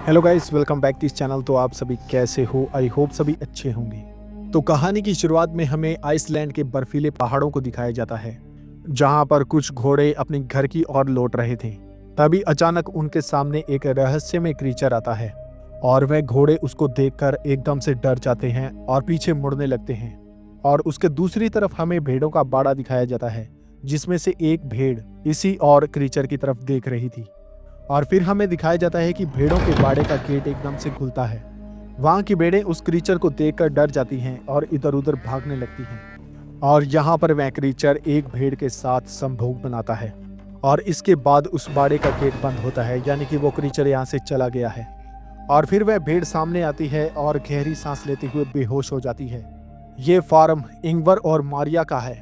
Hello guys, welcome back to इस channel. तो आप सभी कैसे हो? आई होप सभी अच्छे होंगे। तो कहानी की शुरुआत में हमें आइसलैंड के बर्फीले पहाड़ों को दिखाया जाता है, जहां पर कुछ घोड़े अपने घर की ओर लौट रहे थे। तभी अचानक उनके सामने एक रहस्यमय क्रीचर आता है और वह घोड़े उसको देखकर एकदम से डर जाते हैं और पीछे मुड़ने लगते हैं। और उसके दूसरी तरफ हमें भेड़ों का बाड़ा दिखाया जाता है, जिसमें से एक भेड़ इसी और क्रीचर की तरफ देख रही थी। और फिर हमें दिखाया जाता है कि भेड़ों के बाड़े का गेट एकदम से खुलता है। वहां की भेड़ें उस क्रीचर को देखकर डर जाती हैं और इधर उधर भागने लगती हैं। और यहाँ पर वह क्रीचर एक भेड़ के साथ संभोग बनाता है और इसके बाद उस बाड़े का गेट बंद होता है, यानी कि वो क्रीचर यहाँ से चला गया है। और फिर वह भेड़ सामने आती है और गहरी सांस लेते हुए बेहोश हो जाती है। ये फार्म इंगवर और मारिया का है।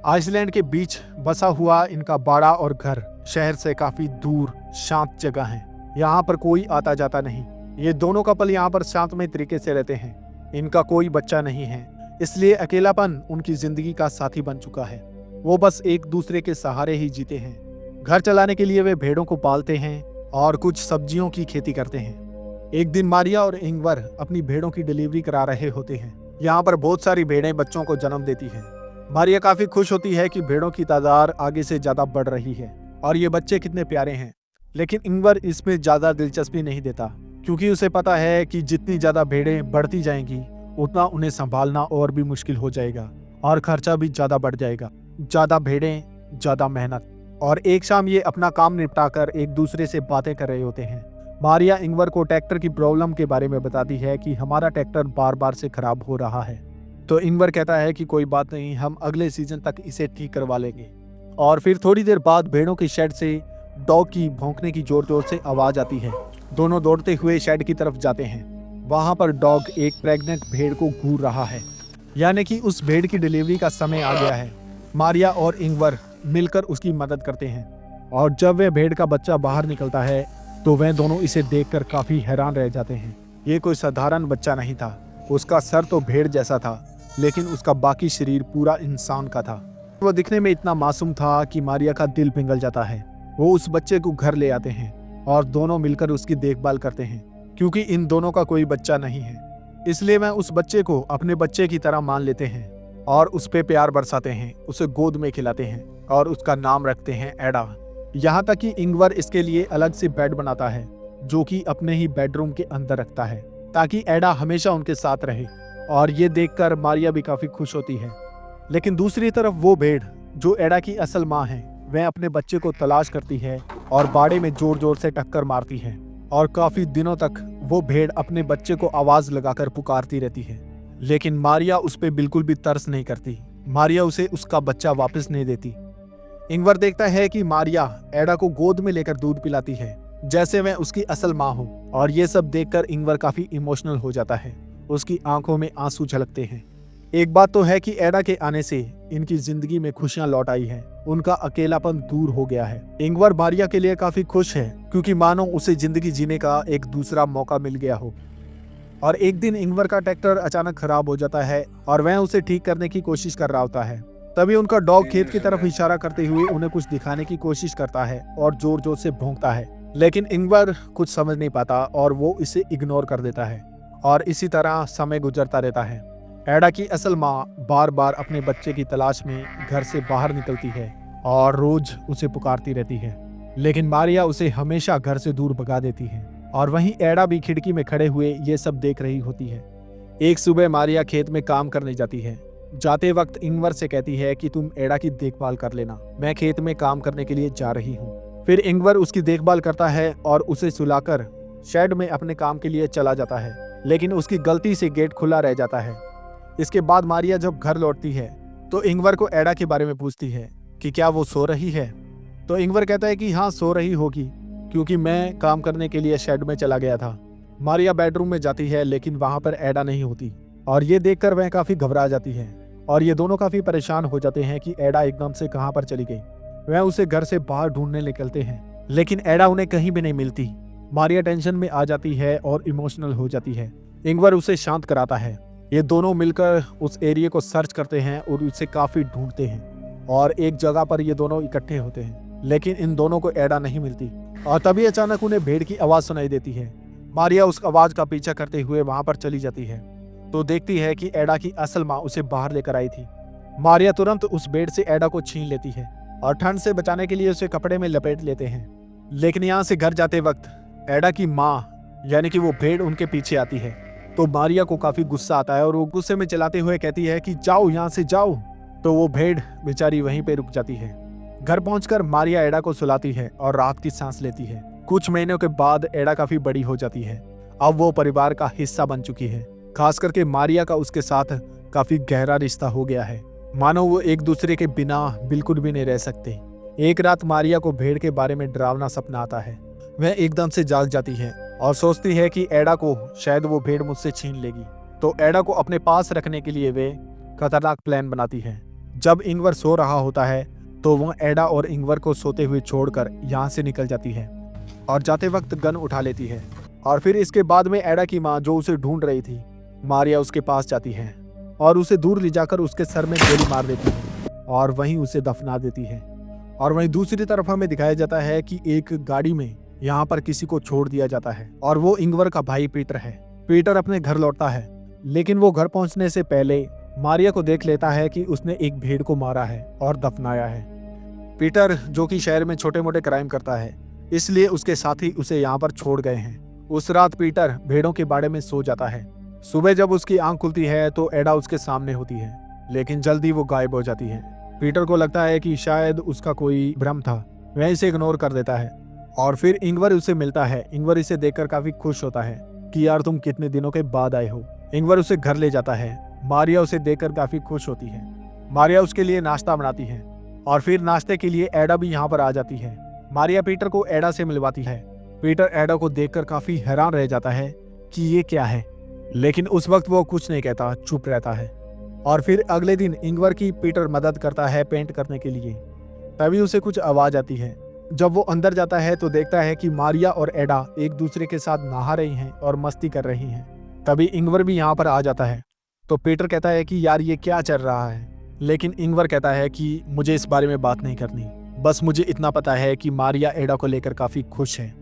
आइसलैंड के बीच बसा हुआ इनका बाड़ा और घर शहर से काफी दूर शांत जगह है। यहाँ पर कोई आता जाता नहीं। ये दोनों कपल यहाँ पर शांतमय तरीके से रहते हैं। इनका कोई बच्चा नहीं है, इसलिए अकेलापन उनकी जिंदगी का साथी बन चुका है। वो बस एक दूसरे के सहारे ही जीते हैं। घर चलाने के लिए वे भेड़ों को पालते हैं और कुछ सब्जियों की खेती करते हैं। एक दिन मारिया और इंगवर अपनी भेड़ों की डिलीवरी करा रहे होते हैं। यहाँ पर बहुत सारी भेड़ें बच्चों को जन्म देती हैं। मारिया काफी खुश होती है कि भेड़ों की तादाद आगे से ज्यादा बढ़ रही है और ये बच्चे कितने प्यारे हैं। लेकिन इंगवर इसमें ज्यादा दिलचस्पी नहीं देता, क्योंकि उसे पता है कि जितनी ज्यादा भेड़ें बढ़ती जाएंगी उतना उन्हें संभालना और भी मुश्किल हो जाएगा और खर्चा भी ज्यादा बढ़ जाएगा। ज्यादा भेड़ें, ज्यादा मेहनत। और एक शाम ये अपना काम निपटाकर एक दूसरे से बातें कर रहे होते हैं। मारिया इंगवर को ट्रैक्टर की प्रॉब्लम के बारे में बताती है कि हमारा ट्रैक्टर बार बार से खराब हो रहा है। तो इंगवर कहता है कि कोई बात नहीं, हम अगले सीजन तक इसे ठीक करवा लेंगे। और फिर थोड़ी देर बाद भेड़ों की शेड से डॉग की भौंकने की जोर जोर से आवाज आती है। दोनों दौड़ते हुए शेड की तरफ जाते हैं। वहां पर डॉग एक प्रेग्नेंट भेड़ को घूर रहा है, यानी कि उस भेड़ की डिलीवरी का समय आ गया है। मारिया और इंगवर मिलकर उसकी मदद करते हैं और जब वह भेड़ का बच्चा बाहर निकलता है तो वह दोनों इसे देखकर काफी हैरान रह जाते हैं। ये कोई साधारण बच्चा नहीं था। उसका सर तो भेड़ जैसा था, लेकिन उसका बाकी शरीर पूरा इंसान का था। वो दिखने में इतना मासूम था कि मारिया का दिल पिघल जाता है। वो उस बच्चे को घर ले आते हैं और दोनों मिलकर उसकी देखभाल करते हैं। क्योंकि इन दोनों का कोई बच्चा नहीं है, इसलिए वह उस बच्चे को अपने बच्चे की तरह मान लेते हैं और उस पे प्यार बरसाते हैं, उसे गोद में खिलाते हैं और उसका नाम रखते हैं एडा। यहाँ तक कि इंगवर इसके लिए अलग से बेड बनाता है, जो कि अपने ही बेडरूम के अंदर रखता है, ताकि एडा हमेशा उनके साथ रहे। और ये देखकर मारिया भी काफी खुश होती है। लेकिन दूसरी तरफ वो भेड़ जो एडा की असल माँ है, वह अपने बच्चे को तलाश करती है और बाड़े में जोर जोर से टक्कर मारती है। और काफी दिनों तक वो भेड़ अपने बच्चे को आवाज लगाकर पुकारती रहती है, लेकिन मारिया उस पर बिल्कुल भी तरस नहीं करती। मारिया उसे उसका बच्चा वापस नहीं देती। इंगवर देखता है कि मारिया एडा को गोद में लेकर दूध पिलाती है, जैसे वह उसकी असल माँ हो। और ये सब देखकर इंगवर काफी इमोशनल हो जाता है। उसकी आंखों में आंसू झलकते हैं। एक बात तो है कि एडा के आने से इनकी जिंदगी में खुशियां लौट आई हैं। उनका अकेलापन दूर हो गया है। इंगवर मारिया के लिए काफी खुश है, क्योंकि मानो उसे जिंदगी जीने का एक दूसरा मौका मिल गया हो। और एक दिन इंगवर का ट्रैक्टर अचानक खराब हो जाता है और वह उसे ठीक करने की कोशिश कर रहा होता है। तभी उनका डॉग खेत की तरफ इशारा करते हुए उन्हें कुछ दिखाने की कोशिश करता है और जोर जोर से भौंकता है। लेकिन इंगवर कुछ समझ नहीं पाता और वो इसे इग्नोर कर देता है। और इसी तरह समय गुजरता रहता है। एडा की असल माँ बार बार अपने बच्चे की तलाश में घर से बाहर निकलती है और रोज उसे पुकारती रहती है, लेकिन मारिया उसे हमेशा घर से दूर भगा देती है। और वहीं एडा भी खिड़की में खड़े हुए ये सब देख रही होती है। एक सुबह मारिया खेत में काम करने जाती है। जाते वक्त इंगवर से कहती है कि तुम एडा की देखभाल कर लेना, मैं खेत में काम करने के लिए जा रही हूँ। फिर इंगवर उसकी देखभाल करता है और उसे सुलाकर शेड में अपने काम के लिए चला जाता है, लेकिन उसकी गलती से गेट खुला रह जाता है। इसके बाद मारिया जब घर लौटती है तो इंगवर को एडा के बारे में पूछती है कि क्या वो सो रही है। तो इंगवर कहता है कि हाँ, सो रही होगी, क्योंकि मैं काम करने के लिए शेड में चला गया था। मारिया बेडरूम में जाती है, लेकिन वहां पर एडा नहीं होती और ये देखकर वह काफी घबरा जाती है। और ये दोनों काफी परेशान हो जाते हैं कि एडा एकदम से कहां पर चली गई। वह उसे घर से बाहर ढूंढने निकलते हैं, लेकिन एडा उन्हें कहीं भी नहीं मिलती। मारिया टेंशन में आ जाती है और इमोशनल हो जाती है। इंगवर उसे शांत कराता है। ये दोनों मिलकर उस एरिया को सर्च करते हैं और उसे काफी ढूंढते हैं और एक जगह पर ये दोनों इकट्ठे होते हैं, लेकिन इन दोनों को एडा नहीं मिलती। और तभी अचानक उन्हें भेड़ की आवाज सुनाई देती है। मारिया उस आवाज का पीछा करते हुए वहां पर चली जाती है तो देखती है कि एडा की असल माँ उसे बाहर लेकर आई थी। मारिया तुरंत उस बेड से एडा को छीन लेती है और ठंड से बचाने के लिए उसे कपड़े में लपेट लेते हैं। लेकिन यहाँ से घर जाते वक्त एडा की माँ यानी कि वो भेड़ उनके पीछे आती है तो मारिया को काफी गुस्सा आता है और वो गुस्से में चलाते हुए कहती है कि जाओ यहाँ से जाओ। तो वो भेड़ बेचारी वहीं पे रुक जाती है। घर पहुंचकर मारिया एडा को सुलाती है और रात की सांस लेती है। कुछ महीनों के बाद एडा काफी बड़ी हो जाती है। अब वो परिवार का हिस्सा बन चुकी है। खास करके मारिया का उसके साथ काफी गहरा रिश्ता हो गया है, मानो वो एक दूसरे के बिना बिल्कुल भी नहीं रह सकते। एक रात मारिया को भेड़ के बारे में डरावना सपना आता है। वह एकदम से जाग जाती है और सोचती है कि एडा को शायद वो भेड़ मुझसे छीन लेगी। तो एडा को अपने पास रखने के लिए वे खतरनाक प्लान बनाती है। जब इंगवर सो रहा होता है तो वह एडा और इंगवर को सोते हुए छोड़कर यहाँ से निकल जाती है और जाते वक्त गन उठा लेती है। और फिर इसके बाद में एडा की माँ जो उसे ढूंढ रही थी, मारिया उसके पास जाती है और उसे दूर ले जाकर उसके सर में गोली मार देती है और वहीं उसे दफना देती है। और वहीं दूसरी तरफ हमें दिखाया जाता है कि एक गाड़ी में यहाँ पर किसी को छोड़ दिया जाता है और वो इंगवर का भाई पीटर है। पीटर अपने घर लौटता है लेकिन वो घर पहुंचने से पहले मारिया को देख लेता है कि उसने एक भेड़ को मारा है और दफनाया है। पीटर जो कि शहर में छोटे मोटे क्राइम करता है, इसलिए उसके साथी उसे यहाँ पर छोड़ गए हैं। उस रात पीटर भेड़ों के बाड़े में सो जाता है। सुबह जब उसकी आंख खुलती है तो एडा उसके सामने होती है, लेकिन जल्दी वो गायब हो जाती है। पीटर को लगता है कि शायद उसका कोई भ्रम था, वह इसे इग्नोर कर देता है। और फिर इंगवर उसे मिलता है। इंगवर इसे देखकर काफी खुश होता है कि यार तुम कितने दिनों के बाद आए हो। इंगवर उसे घर ले जाता है। मारिया उसे देखकर काफी खुश होती है। मारिया उसके लिए नाश्ता बनाती है और फिर नाश्ते के लिए एडा भी यहाँ पर आ जाती है। मारिया पीटर को एडा से मिलवाती है। पीटर एडा को देखकर काफी हैरान रह जाता है कि ये क्या है, लेकिन उस वक्त वो कुछ नहीं कहता, चुप रहता है। और फिर अगले दिन इंगवर की पीटर मदद करता है पेंट करने के लिए। तभी उसे कुछ आवाज आती है। जब वो अंदर जाता है तो देखता है कि मारिया और एडा एक दूसरे के साथ नहा रही हैं और मस्ती कर रही हैं। तभी इंगवर भी यहाँ पर आ जाता है। तो पीटर कहता है कि यार ये क्या चल रहा है, लेकिन इंगवर कहता है कि मुझे इस बारे में बात नहीं करनी, बस मुझे इतना पता है कि मारिया एडा को लेकर काफी खुश है।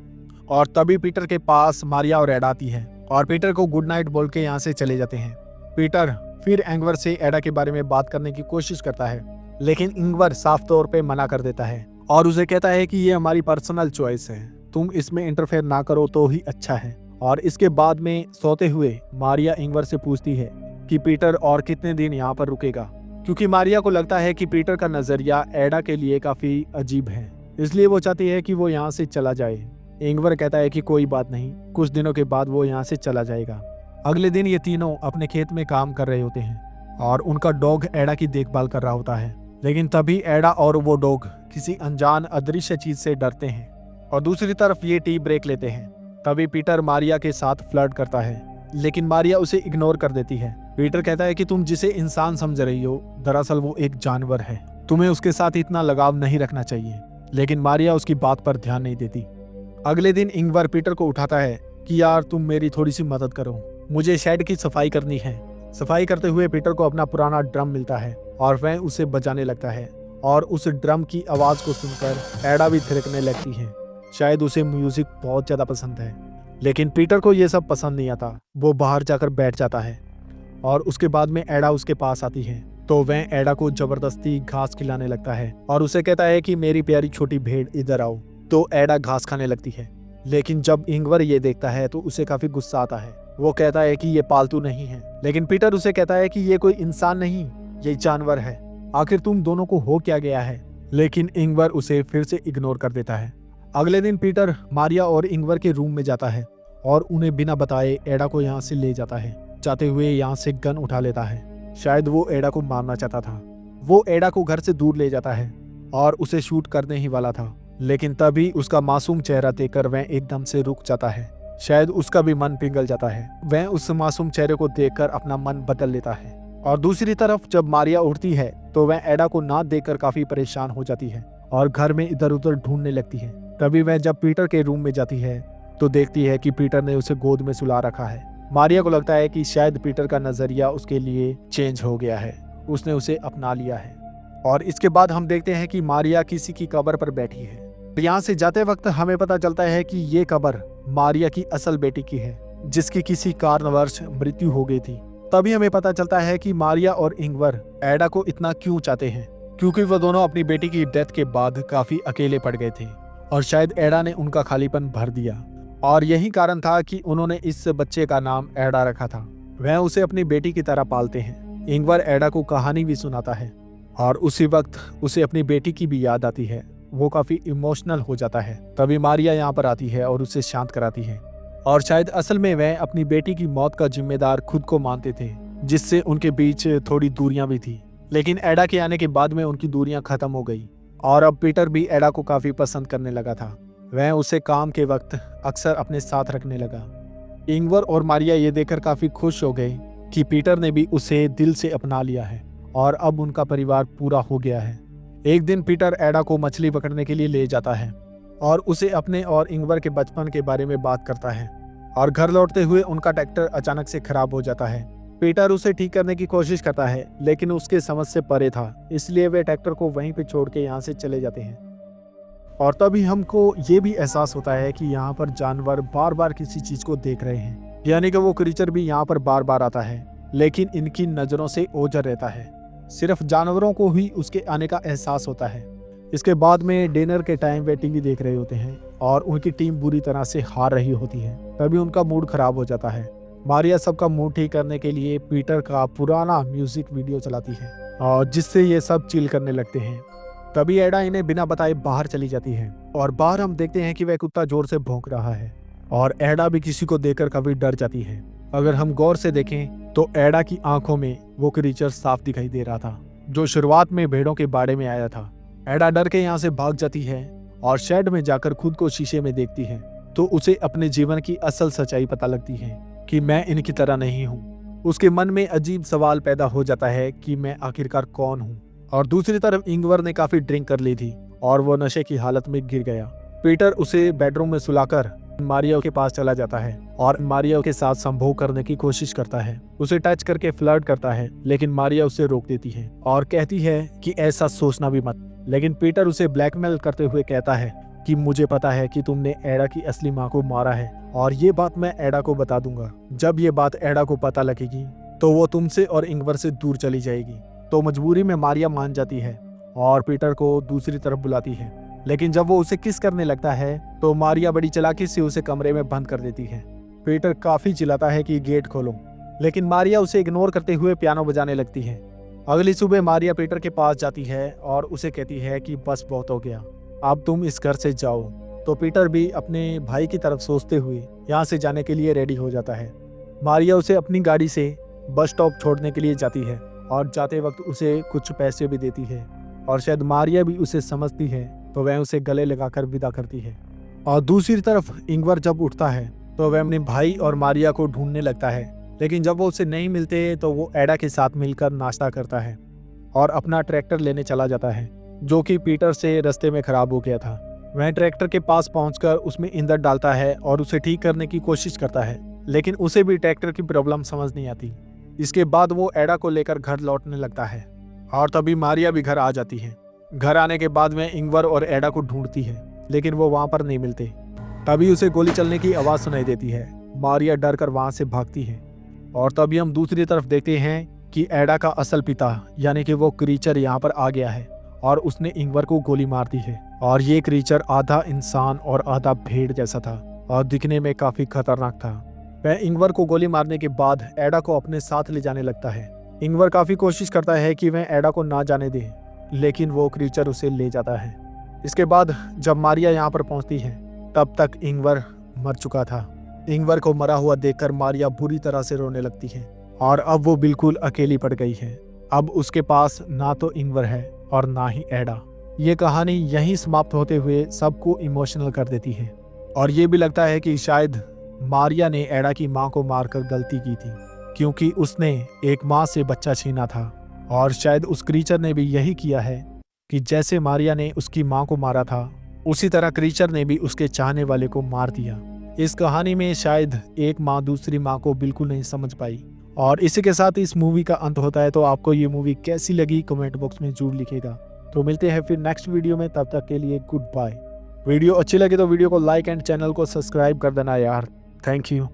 और तभी पीटर के पास मारिया और एडा आती है और पीटर को गुड नाइट बोल के यहाँ से चले जाते हैं। पीटर फिर इंगवर से एडा के बारे में बात करने की कोशिश करता है, लेकिन इंगवर साफ तौर पे मना कर देता है और उसे कहता है कि ये हमारी पर्सनल चॉइस है, तुम इसमें इंटरफेयर ना करो तो ही अच्छा है। और इसके बाद में सोते हुए मारिया इंगवर से पूछती है कि पीटर और कितने दिन यहाँ पर रुकेगा, क्योंकि मारिया को लगता है कि पीटर का नजरिया एडा के लिए काफी अजीब है, इसलिए वो चाहती है कि वो यहाँ से चला जाए। इंगवर कहता है कि कोई बात नहीं, कुछ दिनों के बाद वो यहाँ से चला जाएगा। अगले दिन ये तीनों अपने खेत में काम कर रहे होते हैं और उनका डॉग एडा की देखभाल कर रहा होता है। लेकिन तभी एडा और वो डॉग किसी अनजान अदृश्य चीज से डरते हैं और दूसरी तरफ ये टी ब्रेक लेते हैं। तभी पीटर मारिया के साथ फ्लर्ट करता है, लेकिन मारिया उसे इग्नोर कर देती है। पीटर कहता है कि तुम जिसे इंसान समझ रही हो, दरअसल वो एक जानवर है, तुम्हें उसके साथ इतना लगाव नहीं रखना चाहिए। लेकिन मारिया उसकी बात पर ध्यान नहीं देती। अगले दिन इंगवर पीटर को उठाता है कि यार तुम मेरी थोड़ी सी मदद करो, मुझे शेड की सफाई करनी है। सफाई करते हुए पीटर को अपना पुराना ड्रम मिलता है और वह उसे बजाने लगता है और उस ड्रम की आवाज को सुनकर एडा भी थिरकने लगती है। शायद उसे म्यूजिक बहुत ज्यादा पसंद है, लेकिन पीटर को यह सब पसंद नहीं आता। वो बाहर जाकर बैठ जाता है और उसके बाद में एडा उसके पास आती है तो वह एडा को जबरदस्ती घास खिलाने लगता है और उसे कहता है कि मेरी प्यारी छोटी भेड़ इधर आओ। तो एडा घास खाने लगती है, लेकिन जब इंगवर ये देखता है तो उसे काफी गुस्सा आता है। वो कहता है कि ये पालतू नहीं है, लेकिन पीटर उसे कहता है कि ये कोई इंसान नहीं, ये जानवर है, आखिर तुम दोनों को हो क्या गया है। लेकिन इंगवर उसे फिर से इग्नोर कर देता है। अगले दिन पीटर मारिया और इंगवर के रूम में जाता है और उन्हें बिना बताए एडा को यहाँ से ले जाता है। जाते हुए यहाँ से गन उठा लेता है, शायद वो एडा को मारना चाहता था। वो एडा को घर से दूर ले जाता है और उसे शूट करने ही वाला था, लेकिन तभी उसका मासूम चेहरा देखकर वह एकदम से रुक जाता है। शायद उसका भी मन पिघल जाता है। वह उस मासूम चेहरे को देखकर अपना मन बदल लेता है। और दूसरी तरफ जब मारिया उठती है तो वह एडा को ना देखकर काफी परेशान हो जाती है और घर में इधर उधर ढूंढने लगती है। तभी वह जब पीटर के रूम में जाती है तो देखती है कि पीटर ने उसे गोद में सुला रखा है। मारिया को लगता है कि शायद पीटर का नजरिया उसके लिए चेंज हो गया है, उसने उसे अपना लिया है। और इसके बाद हम देखते हैं कि मारिया किसी की कब्र पर बैठी है। यहाँ से जाते वक्त हमें पता चलता है कि ये कब्र मारिया की असल बेटी की है, जिसकी किसी कारणवश मृत्यु हो गई थी। तभी हमें पता चलता है कि मारिया और इंगवर एडा को इतना क्यों चाहते हैं, क्योंकि वो दोनों अपनी बेटी की डेथ के बाद काफी अकेले पड़ गए थे और शायद एडा ने उनका खालीपन भर दिया। और यही कारण था कि उन्होंने इस बच्चे का नाम एडा रखा था। वह उसे अपनी बेटी की तरह पालते हैं। इंगवर एडा को कहानी भी सुनाता है और उसी वक्त उसे अपनी बेटी की भी याद आती है। वो काफी इमोशनल हो जाता है। तभी मारिया यहाँ पर आती है और उसे शांत कराती है। और शायद असल में वह अपनी बेटी की मौत का जिम्मेदार खुद को मानते थे, जिससे उनके बीच थोड़ी दूरियां भी थी। लेकिन एडा के आने के बाद में उनकी दूरियां खत्म हो गई और अब पीटर भी एडा को काफी पसंद करने लगा था। वह उसे काम के वक्त अक्सर अपने साथ रखने लगा। इंगवर और मारिया ये देखकर काफी खुश हो गए कि पीटर ने भी उसे दिल से अपना लिया है और अब उनका परिवार पूरा हो गया है। एक दिन पीटर एडा को मछली पकड़ने के लिए ले जाता है और उसे अपने और इंगवर के बचपन के बारे में बात करता है। और घर लौटते हुए उनका ट्रैक्टर अचानक से खराब हो जाता है। पीटर उसे ठीक करने की कोशिश करता है, लेकिन उसके समझ से परे था, इसलिए वे ट्रैक्टर को वहीं पे छोड़ के यहाँ से चले जाते हैं। और तभी हमको ये भी एहसास होता है कि यहाँ पर जानवर बार बार किसी चीज को देख रहे हैं, यानी कि वो क्रीचर भी यहाँ पर बार बार आता है, लेकिन इनकी नजरों से ओझल रहता है। सिर्फ जानवरों को ही उसके आने का एहसास होता है। इसके बाद में डिनर के टाइम वे टीवी देख रहे होते हैं और उनकी टीम बुरी तरह से हार रही होती है। तभी उनका मूड खराब हो जाता है। मारिया सबका मूड ठीक करने के लिए पीटर का पुराना म्यूजिक वीडियो चलाती है और जिससे ये सब चिल करने लगते हैं। तभी एडा इन्हें बिना बताए बाहर चली जाती है और बाहर हम देखते हैं कि वह कुत्ता जोर से भौंक रहा है और एडा भी किसी को देखकर काफी डर जाती है। अगर हम गौर से देखें तो एडा की आंखों में वो क्रीचर साफ दिखाई दे रहा था, जो शुरुआत में भेड़ों के बाड़े में आया था। एडा डर के यहाँ से भाग जाती है और शेड में जाकर खुद को शीशे में देखती है तो उसे अपने जीवन की असल सच्चाई पता लगती है कि मैं इनकी तरह नहीं हूँ। उसके मन में अजीब सवाल पैदा हो जाता है कि मैं आखिरकार कौन हूँ। और दूसरी तरफ इंगवर ने काफी ड्रिंक कर ली थी और वो नशे की हालत में गिर गया। पीटर उसे बेडरूम में सुलाकर मारिया के पास चला जाता है और मारिया के साथ संभोग करने की कोशिश करता है। उसे टच करके फ्लर्ट करता है, लेकिन मारिया उसे रोक देती है और कहती है कि ऐसा सोचना भी मत। लेकिन पीटर उसे ब्लैकमेल करते हुए कहता है कि मुझे पता है कि तुमने एडा की असली माँ को मारा है और ये बात मैं एडा को बता दूंगा। जब ये बात एडा को पता लगेगी तो वो तुमसे और इंगवर से दूर चली जाएगी। तो मजबूरी में मारिया मान जाती है और पीटर को दूसरी तरफ बुलाती है। लेकिन जब वो उसे किस करने लगता है तो मारिया बड़ी चालाकी से उसे कमरे में बंद कर देती है। पीटर काफी चिल्लाता है कि गेट खोलो, लेकिन मारिया उसे इग्नोर करते हुए पियानो बजाने लगती है। अगली सुबह मारिया पीटर के पास जाती है और उसे कहती है कि बस बहुत हो गया, अब तुम इस घर से जाओ। तो पीटर भी अपने भाई की तरफ सोचते हुए यहाँ से जाने के लिए रेडी हो जाता है। मारिया उसे अपनी गाड़ी से बस स्टॉप छोड़ने के लिए जाती है और जाते वक्त उसे कुछ पैसे भी देती है और शायद मारिया भी उसे समझती है तो वह उसे गले लगाकर विदा करती है। और दूसरी तरफ इंगवर जब उठता है तो वह अपने भाई और मारिया को ढूंढने लगता है, लेकिन जब वो उसे नहीं मिलते तो वो एडा के साथ मिलकर नाश्ता करता है और अपना ट्रैक्टर लेने चला जाता है, जो कि पीटर से रास्ते में खराब हो गया था। वह ट्रैक्टर के पास पहुंचकर उसमें ईंधन डालता है और उसे ठीक करने की कोशिश करता है, लेकिन उसे भी ट्रैक्टर की प्रॉब्लम समझ नहीं आती। इसके बाद वो एडा को लेकर घर लौटने लगता है और तभी मारिया भी घर आ जाती है। घर आने के बाद वह इंगवर और एडा को ढूंढती है, लेकिन वो वहां पर नहीं मिलते। तभी उसे गोली चलने की आवाज सुनाई देती है। मारिया डर कर वहां से भागती है और तभी हम दूसरी तरफ देखते हैं कि एडा का असल पिता यानी कि वो क्रीचर यहाँ पर आ गया है और उसने इंगवर को गोली मार दी है। और ये क्रीचर आधा इंसान और आधा भेड़ जैसा था और दिखने में काफी खतरनाक था। वह इंगवर को गोली मारने के बाद एडा को अपने साथ ले जाने लगता है। इंगवर काफी कोशिश करता है कि वह एडा को ना जाने दे, लेकिन वो क्रीचर उसे ले जाता है। इसके बाद जब मारिया यहाँ पर पहुंचती है तब तक इंगवर मर चुका था। इंगवर को मरा हुआ देखकर मारिया बुरी तरह से रोने लगती है और अब वो बिल्कुल अकेली पड़ गई है। अब उसके पास ना तो इंगवर है और ना ही एडा। ये कहानी यहीं समाप्त होते हुए सबको इमोशनल कर देती है और ये भी लगता है कि शायद मारिया ने एडा की माँ को मारकर गलती की थी, क्योंकि उसने एक माँ से बच्चा छीना था। और शायद उस क्रीचर ने भी यही किया है कि जैसे मारिया ने उसकी माँ को मारा था, उसी तरह क्रीचर ने भी उसके चाहने वाले को मार दिया। इस कहानी में शायद एक माँ दूसरी माँ को बिल्कुल नहीं समझ पाई। और इसी के साथ इस मूवी का अंत होता है। तो आपको ये मूवी कैसी लगी कमेंट बॉक्स में जरूर लिखेगा। तो मिलते हैं फिर नेक्स्ट वीडियो में, तब तक के लिए गुड बाय। वीडियो अच्छी लगी तो वीडियो को लाइक एंड चैनल को सब्सक्राइब कर देना यार। Thank you.